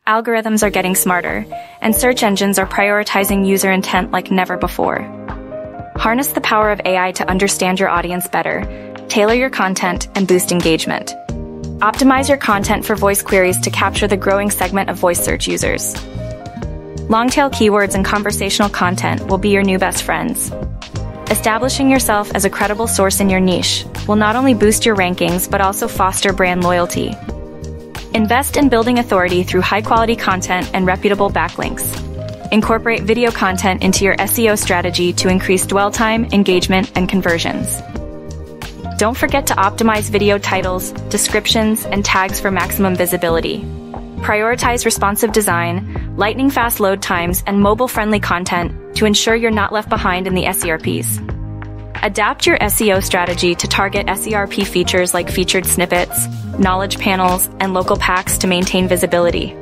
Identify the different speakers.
Speaker 1: Algorithms are getting smarter, and search engines are prioritizing user intent like never before. Harness the power of AI to understand your audience better, tailor your content, and boost engagement. Optimize your content for voice queries to capture the growing segment of voice search users. Long-tail keywords and conversational content will be your new best friends. Establishing yourself as a credible source in your niche will not only boost your rankings but also foster brand loyalty. Invest in building authority through high-quality content and reputable backlinks. Incorporate video content into your SEO strategy to increase dwell time, engagement, and conversions. Don't forget to optimize video titles, descriptions, and tags for maximum visibility. Prioritize responsive design, lightning-fast load times, and mobile-friendly content to ensure you're not left behind in the SERPs. Adapt your SEO strategy to target SERP features like featured snippets, knowledge panels, and local packs to maintain visibility.